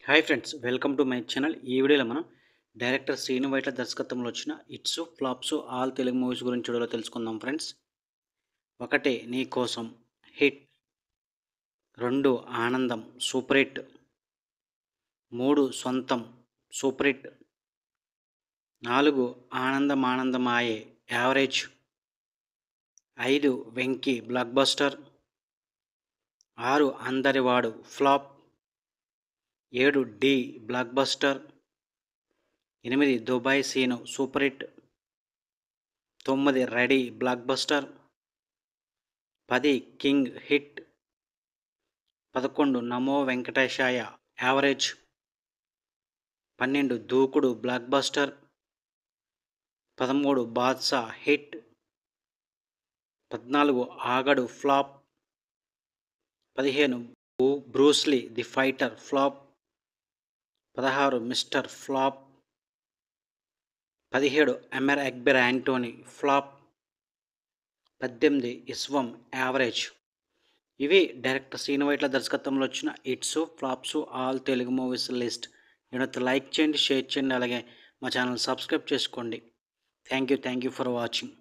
Hi friends, welcome to my channel. ఈ వీడియోలో మనం డైరెక్టర్ శ్రీను వైట్ల దర్శకత్వంలో వచ్చిన hits flops all Telugu movies గురించి వీడియోలో తెలుసుకుందాం ఫ్రెండ్స్. 1 నీ కోసం హిట్, 2 ఆనందం super hit, 3 Sontham super hit, 4 Anandamaye average, 5 Venky blockbuster, 6 Andarivaadu flop, 7 Dhee blockbuster, 8 Dubai Seenu super hit, 9 ready blockbuster, 10 king hit, 11 Namo Venkatesaya average, 12 Dookudu blockbuster, 13 Baadshah hit, 14 Aagadu flop, 15 Bruce Lee the fighter flop, 16 mister flop, 17 Amar Akbar Antony flop, 18 ఇస్వం average. ఇవి director Srinu Vaitla దర్శకత్వంలో వచ్చిన hits flops all Telugu movies list. నేనైతే like చేయండి, share చేయండి, అలాగే మా channel subscribe చేసుకోండి. Thank you for watching.